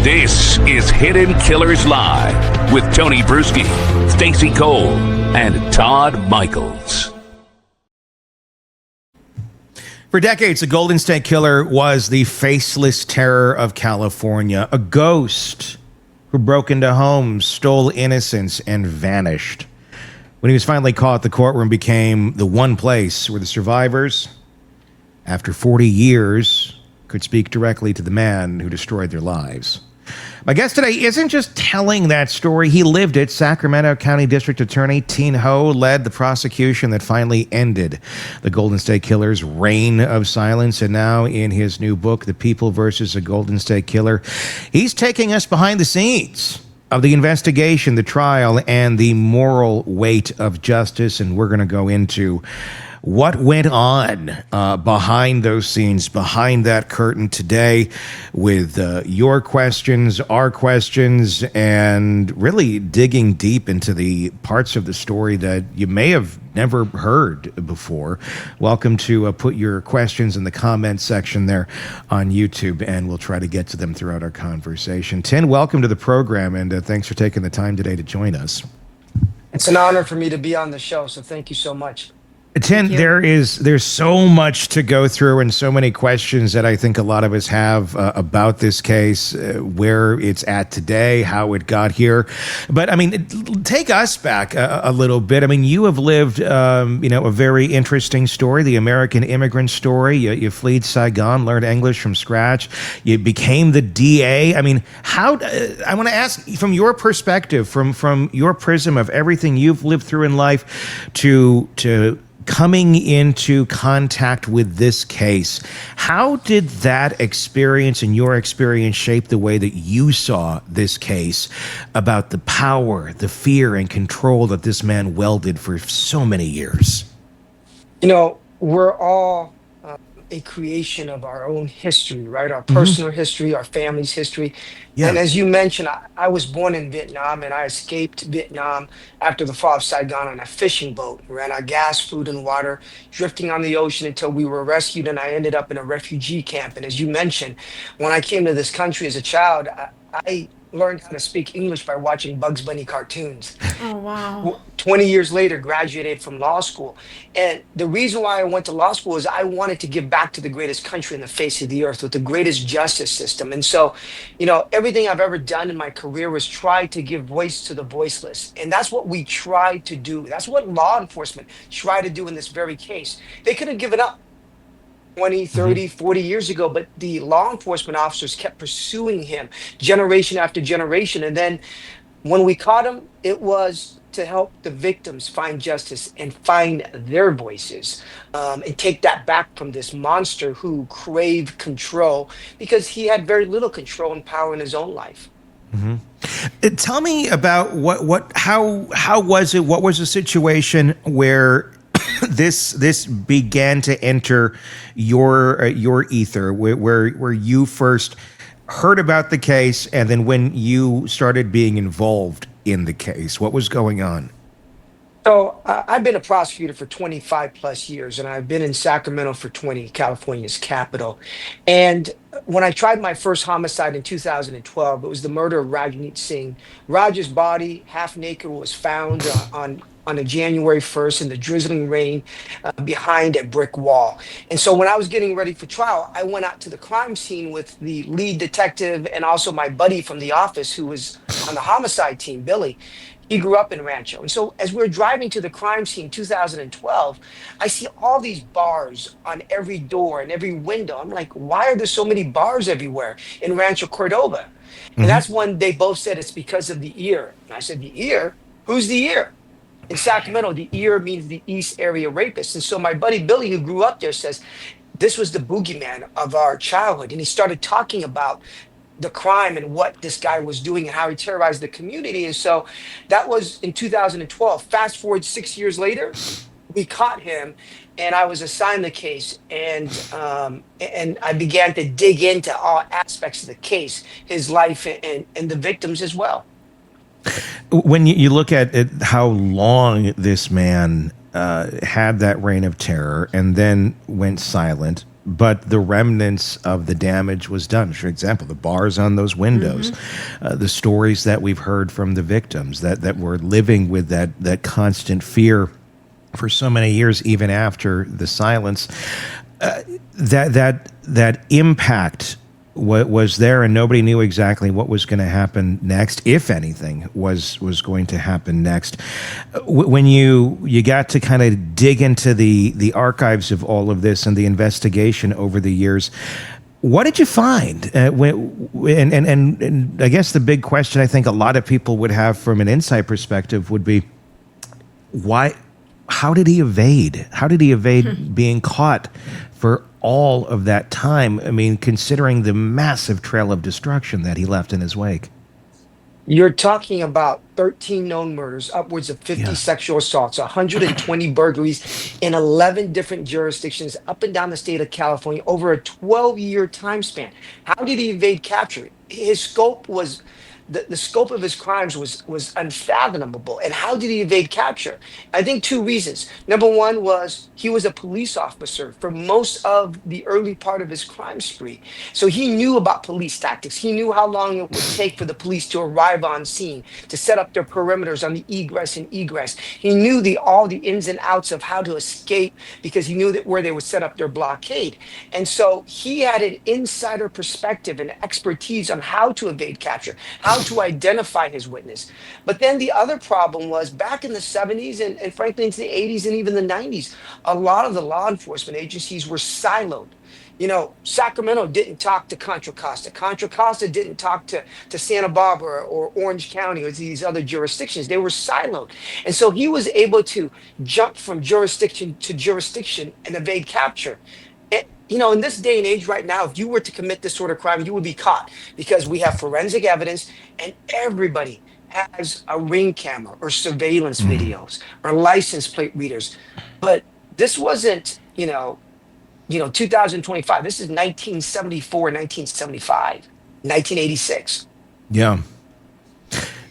This is Hidden Killers Live with Tony Brueski, Stacey Cole, and Todd Michaels. For decades, the Golden State Killer was the faceless terror of California, a ghost who broke into homes, stole innocence, and vanished. When he was finally caught, the courtroom became the one place where the survivors, after 40 years, could speak directly to the man who destroyed their lives. My guest today isn't just telling that story. He lived it. Sacramento County District Attorney Thien led the prosecution that finally ended the Golden State Killer's reign of silence. And now in his new book, The People versus the Golden State Killer, he's taking us behind the scenes of the investigation, the trial, and the moral weight of justice. And we're going to go into what went on behind those scenes, behind that curtain today, with your questions, our questions, and really digging deep into the parts of the story that you may have never heard before. Welcome to put your questions in the comments section there on YouTube, and we'll try to get to them throughout our conversation. Thien, welcome to the program, and thanks for taking the time today to join us. It's an honor for me to be on the show, so thank you so much. Thien, there's so much to go through and so many questions that I think a lot of us have about this case, where it's at today, how it got here. But I mean, take us back a little bit. I mean, you have lived, a very interesting story, the American immigrant story. You fled Saigon, learned English from scratch. You became the DA. I mean, how? I want to ask from your perspective, from your prism of everything you've lived through in life, to coming into contact with this case. How did that experience and your experience shape the way that you saw this case, about the power, the fear, and control that this man wielded for so many years? You know, we're all a creation of our own history, right? Our personal history, our family's history. Yeah. And as you mentioned, I was born in Vietnam, and I escaped Vietnam after the fall of Saigon on a fishing boat. We ran out of gas, food, and water, drifting on the ocean until we were rescued, and I ended up in a refugee camp. And as you mentioned, when I came to this country as a child, I learned how to speak English by watching Bugs Bunny cartoons. Oh, wow. 20 years later, graduated from law school. And the reason why I went to law school is I wanted to give back to the greatest country in the face of the earth with the greatest justice system. And so, everything I've ever done in my career was try to give voice to the voiceless. And that's what we tried to do. That's what law enforcement tried to do in this very case. They could have given up 20, 30, 40 years ago, but the law enforcement officers kept pursuing him generation after generation. And then when we caught him, it was to help the victims find justice and find their voices, and take that back from this monster who craved control because he had very little control and power in his own life. Tell me about how was it? What was the situation where this began to enter your ether, where you first heard about the case, and then when you started being involved in the case? What was going on? So I've been a prosecutor for 25 plus years, and I've been in Sacramento for 20, California's capital. And when I tried my first homicide in 2012, it was the murder of Rajneet Singh. Raj's body, half naked, was found on a January 1st in the drizzling rain behind a brick wall. And so when I was getting ready for trial, I went out to the crime scene with the lead detective and also my buddy from the office who was on the homicide team, Billy. He grew up in Rancho. And so as we're driving to the crime scene in 2012, I see all these bars on every door and every window. I'm like, why are there so many bars everywhere in Rancho Cordova? And that's when they both said it's because of the ear. And I said, the ear? Who's the ear? In Sacramento, the ear means the East Area rapist. And so my buddy Billy, who grew up there, says, this was the boogeyman of our childhood. And he started talking about the crime and what this guy was doing and how he terrorized the community. And so that was in 2012. Fast forward 6 years later, we caught him, and I was assigned the case, and I began to dig into all aspects of the case, his life and the victims as well. When you look at how long this man had that reign of terror and then went silent, but the remnants of the damage was done. For example, the bars on those windows, the stories that we've heard from the victims that were living with that constant fear for so many years, even after the silence. That impact was there, and nobody knew exactly what was going to happen next, if anything was going to happen next. When you got to kind of dig into the archives of all of this and the investigation over the years, what did you find? And I guess the big question I think a lot of people would have from an inside perspective would be, why? How did he evade? How did he evade being caught for all of that time? I mean, considering the massive trail of destruction that he left in his wake. You're talking about 13 known murders, upwards of 50 Yeah. sexual assaults, 120 burglaries in 11 different jurisdictions up and down the state of California over a 12-year time span. How did he evade capture? His scope was the scope of his crimes was unfathomable. And how did he evade capture? I think two reasons. Number one was he was a police officer for most of the early part of his crime spree. So he knew about police tactics. He knew how long it would take for the police to arrive on scene, to set up their perimeters on the egress and egress. He knew all the ins and outs of how to escape because he knew that where they would set up their blockade. And so he had an insider perspective and expertise on how to evade capture, how to identify his witness. But then the other problem was back in the 70s and frankly into the 80s and even the 90s, a lot of the law enforcement agencies were siloed. You know, Sacramento didn't talk to Contra Costa. Contra Costa didn't talk to Santa Barbara or Orange County or these other jurisdictions. They were siloed. And so he was able to jump from jurisdiction to jurisdiction and evade capture. You know, in this day and age right now, if you were to commit this sort of crime, you would be caught because we have forensic evidence and everybody has a ring camera or surveillance videos or license plate readers. But this wasn't, 2025. This is 1974, 1975, 1986. Yeah.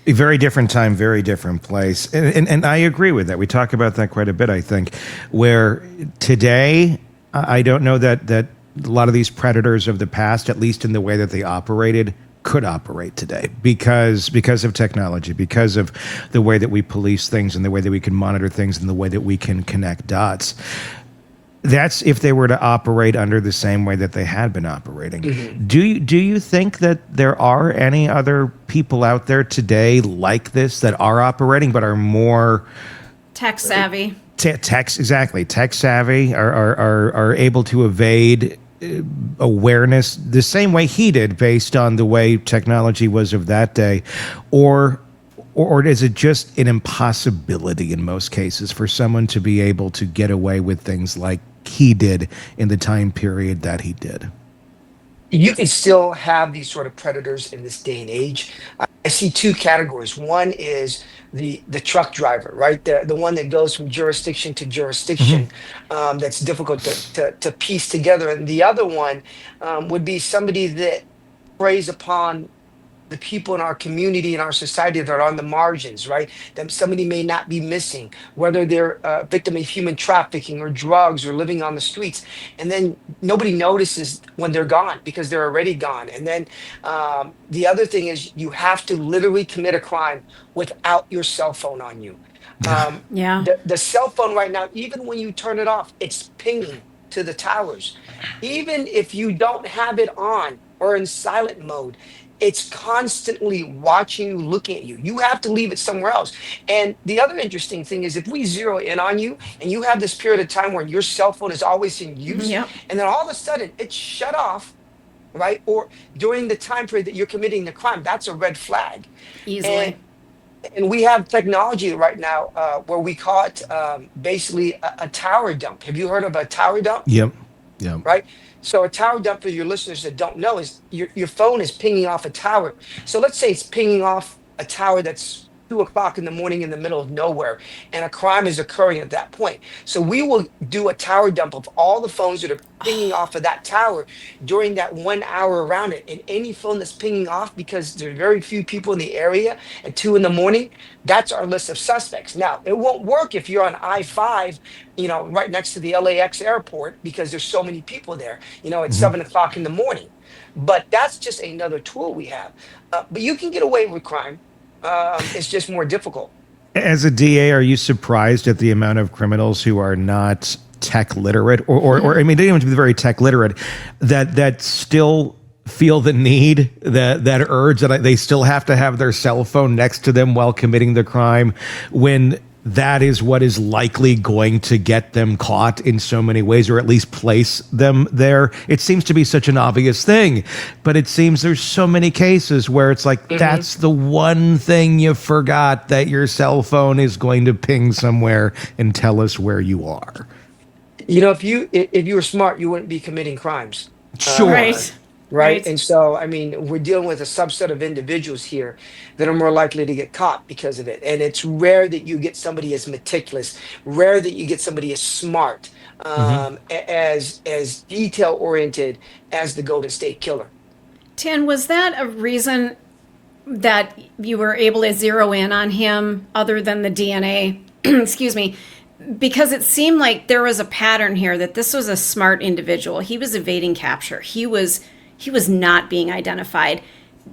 A very different time, very different place. And I agree with that. We talk about that quite a bit, I think, where today, I don't know that a lot of these predators of the past, at least in the way that they operated, could operate today because of technology, because of the way that we police things and the way that we can monitor things and the way that we can connect dots. That's if they were to operate under the same way that they had been operating. Mm-hmm. Do you think that there are any other people out there today like this that are operating but are more tech savvy? Tech savvy, are able to evade awareness the same way he did based on the way technology was of that day, or is it just an impossibility in most cases for someone to be able to get away with things like he did in the time period that he did? You can still have these sort of predators in this day and age. I see two categories. One is the truck driver, right? The one that goes from jurisdiction to jurisdiction, that's difficult to piece together. And the other one would be somebody that preys upon the people in our community and our society that are on the margins, right? That somebody may not be missing, whether they're a victim of human trafficking or drugs or living on the streets. And then nobody notices when they're gone because they're already gone. And then the other thing is you have to literally commit a crime without your cell phone on you. The cell phone right now, even when you turn it off, it's pinging to the towers. Even if you don't have it on or in silent mode, it's constantly watching you, looking at you. You have to leave it somewhere else. And the other interesting thing is if we zero in on you and you have this period of time where your cell phone is always in use, and then all of a sudden it's shut off, right? Or during the time period that you're committing the crime, that's a red flag. Easily. And we have technology right now where we call it basically a tower dump. Have you heard of a tower dump? Yep. Right? So a tower dump, for your listeners that don't know, is your phone is pinging off a tower. So let's say it's pinging off a tower that's 2 o'clock in the morning in the middle of nowhere, and a crime is occurring at that point. So we will do a tower dump of all the phones that are pinging off of that tower during that 1 hour around it. And any phone that's pinging off, because there are very few people in the area at 2 in the morning, that's our list of suspects. Now, it won't work if you're on I-5, right next to the LAX airport, because there's so many people there, at 7 o'clock in the morning. But that's just another tool we have. But you can get away with crime. It's just more difficult. As a DA, are you surprised at the amount of criminals who are not tech literate, or I mean, they don't even have to be very tech literate, that still feel the need, that urge that they still have to have their cell phone next to them while committing the crime, when that is what is likely going to get them caught in so many ways, or at least place them there? It seems to be such an obvious thing, but it seems there's so many cases where it's like, that's the one thing you forgot, that your cell phone is going to ping somewhere and tell us where you are. If you were smart, you wouldn't be committing crimes. Sure. Right. And so, I mean, we're dealing with a subset of individuals here that are more likely to get caught because of it. And it's rare that you get somebody as meticulous, rare that you get somebody as smart, as detail oriented as the Golden State Killer. Thien, was that a reason that you were able to zero in on him other than the DNA? Excuse me. Because it seemed like there was a pattern here, that this was a smart individual. He was evading capture. He was not being identified.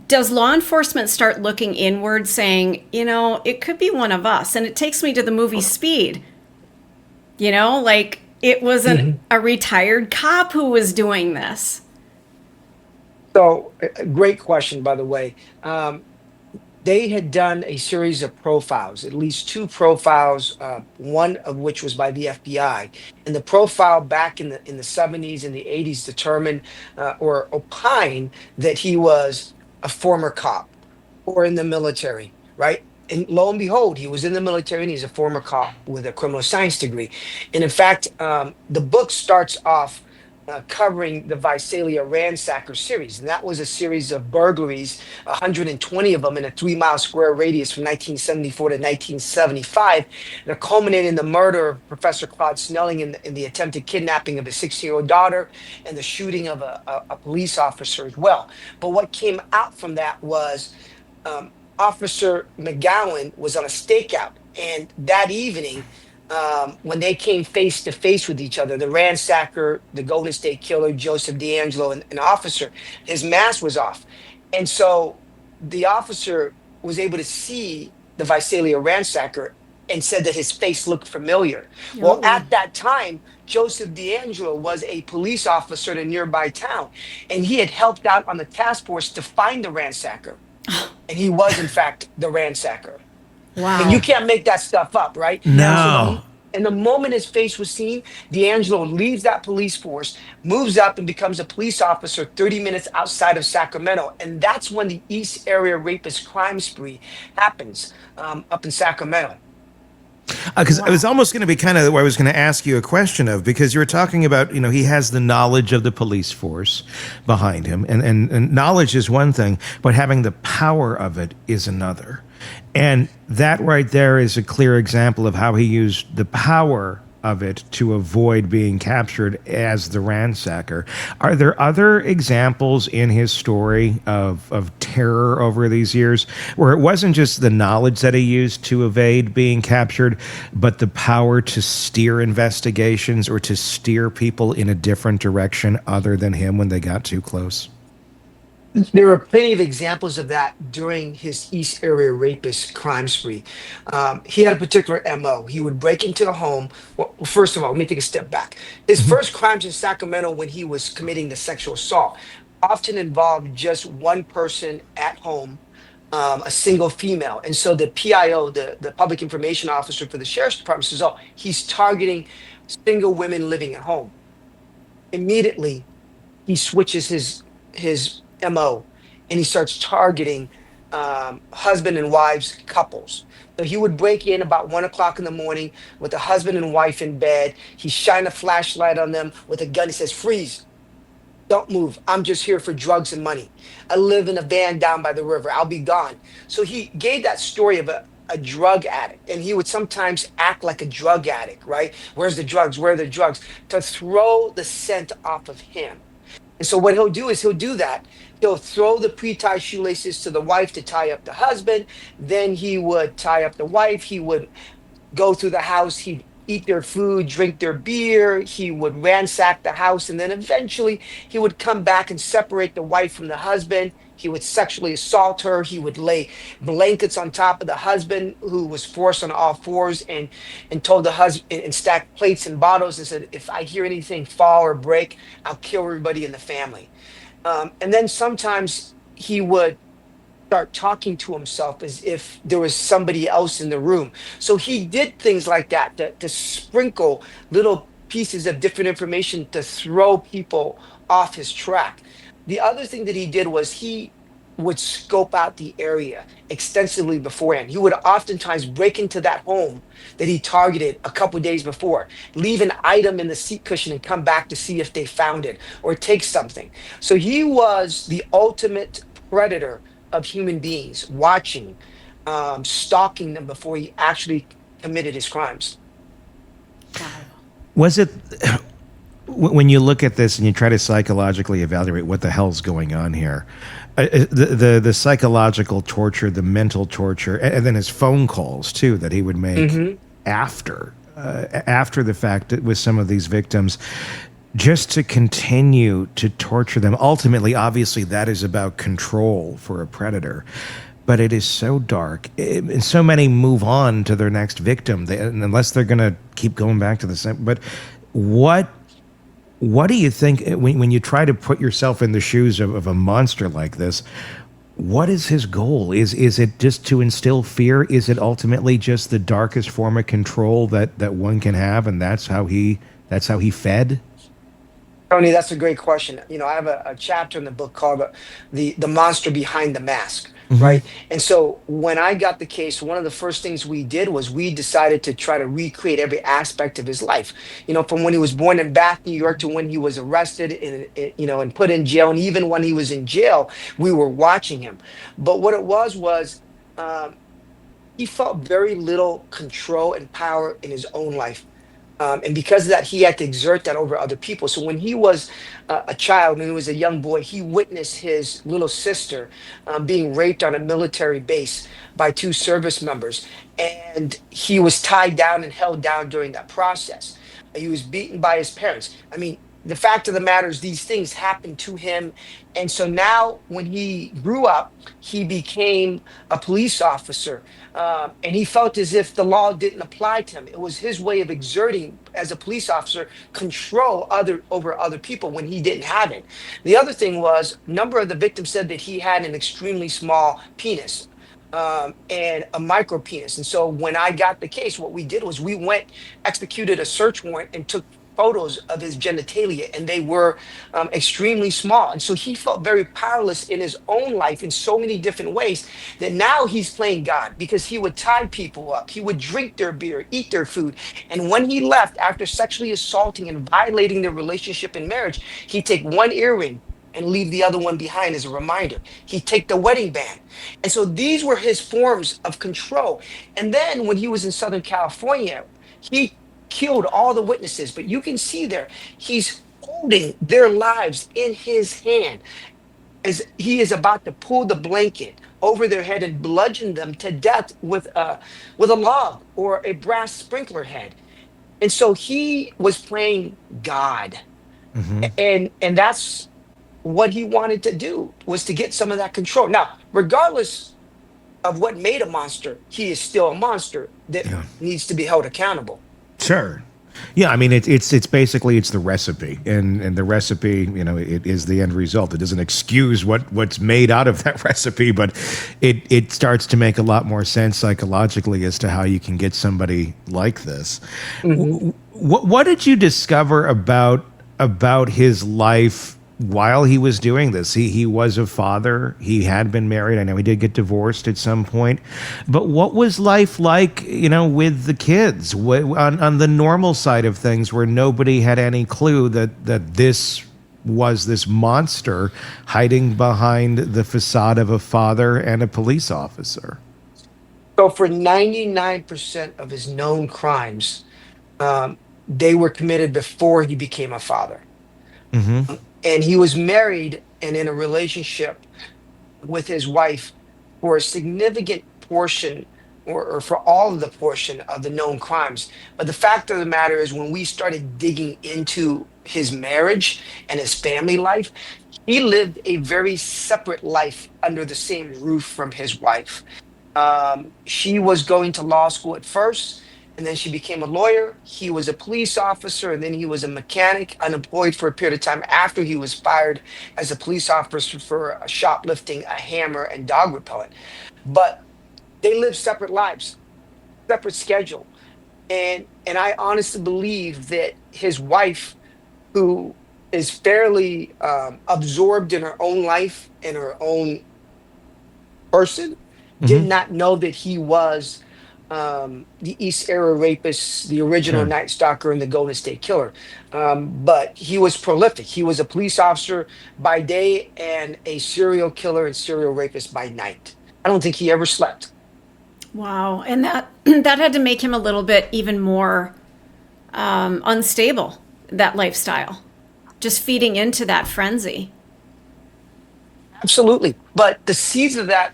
Does law enforcement start looking inward, saying, it could be one of us? And it takes me to the movie Speed. Like it was a retired cop who was doing this. So, great question, by the way. They had done a series of profiles, at least 2 profiles, one of which was by the FBI. And the profile back in the 70s and the 80s determined or opined that he was a former cop or in the military, right? And lo and behold, he was in the military and he's a former cop with a criminal science degree. And in fact, the book starts off covering the Visalia Ransacker series. And that was a series of burglaries, 120 of them in a 3-mile square radius from 1974 to 1975, that culminated in the murder of Professor Claude Snelling in the attempted kidnapping of his 16-year-old daughter and the shooting of a police officer as well. But what came out from that was Officer McGowan was on a stakeout. And that evening, when they came face to face with each other, the ransacker, the Golden State Killer, Joseph DeAngelo, and an officer, his mask was off. And so the officer was able to see the Visalia ransacker and said that his face looked familiar. Well, at that time, Joseph DeAngelo was a police officer in a nearby town, and he had helped out on the task force to find the ransacker. And he was, in fact, the ransacker. Wow. And you can't make that stuff up, right? No. And the moment his face was seen, DeAngelo leaves that police force, moves up and becomes a police officer 30 minutes outside of Sacramento. And that's when the East Area Rapist crime spree happens up in Sacramento. Because I was almost going to be kind of where I was going to ask you a question of, because you were talking about, he has the knowledge of the police force behind him. And knowledge is one thing, but having the power of it is another. And that right there is a clear example of how he used the power of it to avoid being captured as the ransacker. Are there other examples in his story of terror over these years where it wasn't just the knowledge that he used to evade being captured, but the power to steer investigations or to steer people in a different direction other than him when they got too close? There are plenty of examples of that during his East Area Rapist crime spree. He had a particular MO. He would break into a home. Well, first of all, let me take a step back. His first crimes in Sacramento, when he was committing the sexual assault, often involved just one person at home, a single female. And so the PIO, the public information officer for the sheriff's department, says, oh, he's targeting single women living at home. Immediately, he switches his MO and he starts targeting husband and wives couples. So he would break in about 1 o'clock in the morning with the husband and wife in bed. He shine a flashlight on them with a gun. He says, freeze, don't move. I'm just here for drugs and money. I live in a van down by the river. I'll be gone. So he gave that story of a drug addict, and he would sometimes act like a drug addict, right? Where's the drugs? Where are the drugs? To throw the scent off of him. And so what he'll do is he'll do that. He'll throw the pre-tied shoelaces to the wife to tie up the husband. Then he would tie up the wife. He would go through the house. He'd eat their food, drink their beer. He would ransack the house. And then eventually he would come back and separate the wife from the husband. He would sexually assault her. He would lay blankets on top of the husband, who was forced on all fours, and told the husband, and stacked plates and bottles and said, if I hear anything fall or break, I'll kill everybody in the family. And then sometimes he would start talking to himself as if there was somebody else in the room. So he did things like that to sprinkle little pieces of different information to throw people off his track. The other thing that he did was he would scope out the area extensively beforehand. He would oftentimes break into that home that he targeted a couple days before, leave an item in the seat cushion and come back to see if they found it or take something. So he was the ultimate predator of human beings, watching, stalking them before he actually committed his crimes. Was it, when you look at this and you try to psychologically evaluate what the hell's going on here, the psychological torture, the mental torture, and then his phone calls too that he would make after the fact with some of these victims, just to continue to torture them. Ultimately, obviously, that is about control for a predator. But it is so dark, and so many move on to their next victim, unless they're going to keep going back to the same. But what do you think when you try to put yourself in the shoes of a monster like this? What is his goal? Is it just to instill fear? Is it ultimately just the darkest form of control that one can have, and that's how he fed? Tony, that's a great question. I have a chapter in the book called the monster behind the mask, right? And so when I got the case, one of the first things we did was we decided to try to recreate every aspect of his life. From when he was born in Bath, New York, to when he was arrested and put in jail, and even when he was in jail, we were watching him. But what it was he felt very little control and power in his own life. And because of that, he had to exert that over other people. So when he was a child, when he was a young boy, he witnessed his little sister being raped on a military base by two service members. And he was tied down and held down during that process. He was beaten by his parents. I mean, the fact of the matter is these things happened to him. And so now when he grew up, he became a police officer. And he felt as if the law didn't apply to him. It was his way of exerting, as a police officer, control over other people when he didn't have it. The other thing was, a number of the victims said that he had an extremely small penis. And a micro penis. And so when I got the case, what we did was we executed a search warrant and took photos of his genitalia, and they were extremely small. And so he felt very powerless in his own life in so many different ways that now he's playing God, because he would tie people up. He would drink their beer, eat their food. And when he left, after sexually assaulting and violating their relationship and marriage, he'd take one earring and leave the other one behind as a reminder. He'd take the wedding band. And so these were his forms of control. And then when he was in Southern California, he killed all the witnesses. But you can see there, he's holding their lives in his hand as he is about to pull the blanket over their head and bludgeon them to death with a log or a brass sprinkler head. And so he was playing God. And that's what he wanted to do, was to get some of that control. Now, regardless of what made a monster, he is still a monster that needs to be held accountable. Sure. Yeah, I mean, it's basically the recipe, and the recipe, it is the end result. It doesn't excuse what's made out of that recipe, but it starts to make a lot more sense psychologically as to how you can get somebody like this. What did you discover about his life while he was doing this? He was a father. He had been married. I know he did get divorced at some point. But what was life like, with the kids on the normal side of things, where nobody had any clue that this was this monster hiding behind the facade of a father and a police officer? So for 99% of his known crimes, they were committed before he became a father. Mm-hmm. And he was married and in a relationship with his wife for a significant portion or for all of the portion of the known crimes. But the fact of the matter is, when we started digging into his marriage and his family life, he lived a very separate life under the same roof from his wife. She was going to law school at first, and then she became a lawyer. He was a police officer, and then he was a mechanic, unemployed for a period of time after he was fired as a police officer for shoplifting a hammer and dog repellent. But they lived separate lives, separate schedule, and I honestly believe that his wife, who is fairly absorbed in her own life and her own person, did Mm-hmm. not know that he was the East Era rapist, the original Sure. Night Stalker, and the Golden State Killer. But he was prolific. He was a police officer by day and a serial killer and serial rapist by night. I don't think he ever slept. Wow. And that that had to make him a little bit even more unstable, that lifestyle. Just feeding into that frenzy. Absolutely. But the seeds of that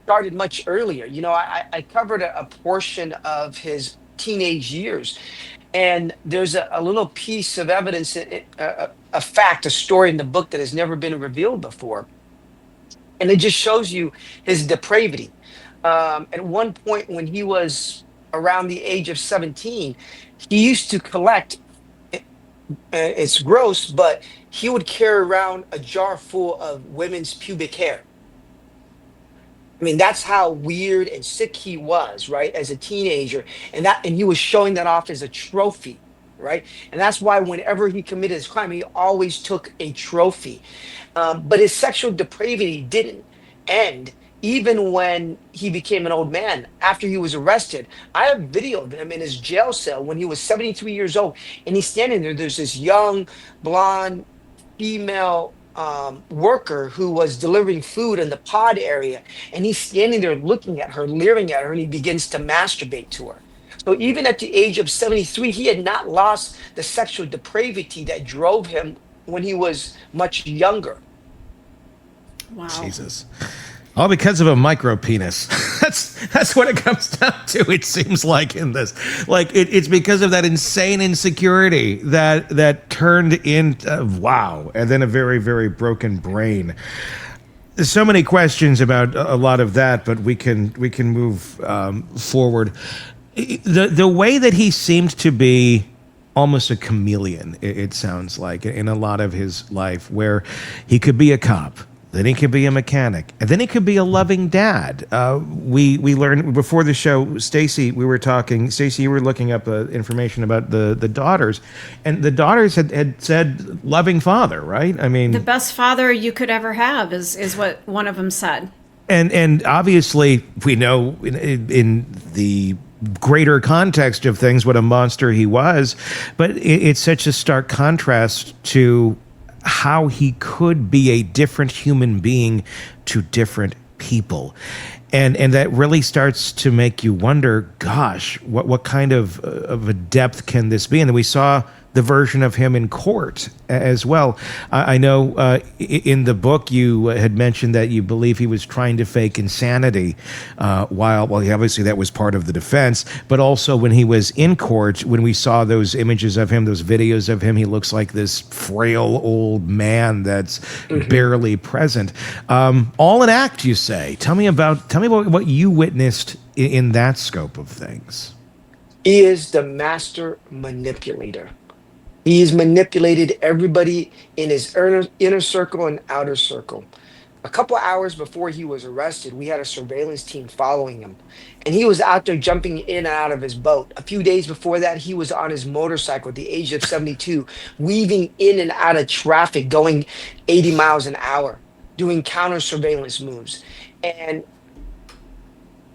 started much earlier. I covered a portion of his teenage years, and there's a little piece of evidence, a fact, a story in the book that has never been revealed before. And it just shows you his depravity. At one point, when he was around the age of 17, he used to collect, it's gross, but he would carry around a jar full of women's pubic hair. I mean, that's how weird and sick he was, right, as a teenager, and he was showing that off as a trophy, right? And that's why whenever he committed his crime, he always took a trophy. But his sexual depravity didn't end even when he became an old man. After he was arrested, I have video of him in his jail cell when he was 73 years old, and he's standing there. There's this young, blonde female worker who was delivering food in the pod area, and he's standing there looking at her, leering at her, and he begins to masturbate to her. So even at the age of 73, he had not lost the sexual depravity that drove him when he was much younger. Wow. Jesus. All because of a micro penis. That's what it comes down to. It seems like in this, like it's because of that insane insecurity that turned into wow, and then a very very broken brain. There's so many questions about a lot of that, but we can move forward. The way that he seemed to be almost a chameleon, it sounds like, in a lot of his life, where he could be a cop, then he could be a mechanic, and then he could be a loving dad. We learned before the show, Stacy, we were talking. Stacy, you were looking up information about the daughters, and the daughters had said loving father, right? I mean, The best father you could ever have is what one of them said. and obviously we know in the greater context of things what a monster he was, but it's such a stark contrast to how he could be a different human being to different people. And that really starts to make you wonder, gosh, what kind of a depth can this be? And then we saw the version of him in court as well. I know in the book you had mentioned that you believe he was trying to fake insanity while obviously that was part of the defense, but also when he was in court, when we saw those images of him, those videos of him, he looks like this frail old man that's barely present. All an act, you say. Tell me about what you witnessed in that scope of things. He is the master manipulator. He's manipulated everybody in his inner circle and outer circle. A couple hours before he was arrested, we had a surveillance team following him, and he was out there jumping in and out of his boat. A few days before that, he was on his motorcycle at the age of 72, weaving in and out of traffic, going 80 miles an hour, doing counter surveillance moves. And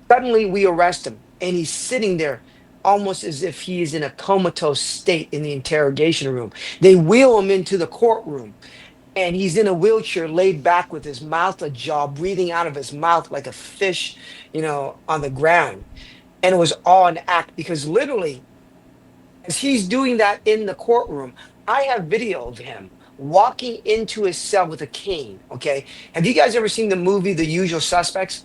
suddenly we arrest him, and he's sitting there almost as if he is in a comatose state in the interrogation room. They wheel him into the courtroom, and he's in a wheelchair, laid back with his mouth ajar, breathing out of his mouth like a fish, on the ground. And it was all an act, because literally, as he's doing that in the courtroom, I have video of him walking into his cell with a cane. Okay. Have you guys ever seen the movie The Usual Suspects?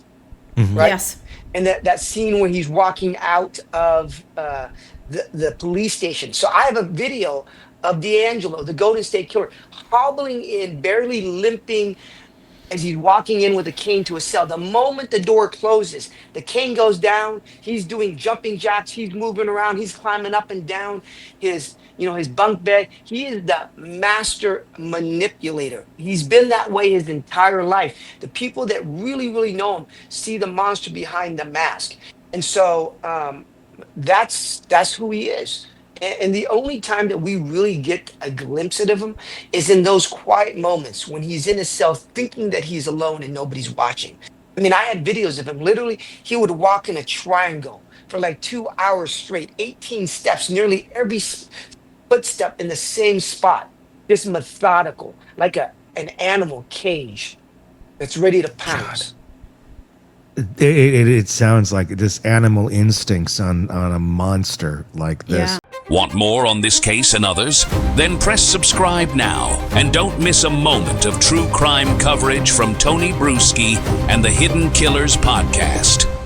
Right. Yes. And that scene where he's walking out of the police station. So I have a video of DeAngelo, the Golden State Killer, hobbling in, barely limping, as he's walking in with a cane to a cell. The moment the door closes, the cane goes down. He's doing jumping jacks. He's moving around. He's climbing up and down his bunk bed. He is the master manipulator. He's been that way his entire life. The people that really, really know him see the monster behind the mask. And so that's who he is. And the only time that we really get a glimpse of him is in those quiet moments when he's in his cell thinking that he's alone and nobody's watching. I mean, I had videos of him. Literally, he would walk in a triangle for like 2 hours straight, 18 steps, nearly every footstep in the same spot, just methodical, like an animal cage that's ready to pounce. It sounds like just animal instincts on a monster like this. Yeah. Want more on this case and others? Then press subscribe now and don't miss a moment of true crime coverage from Tony Brueski and the Hidden Killers podcast.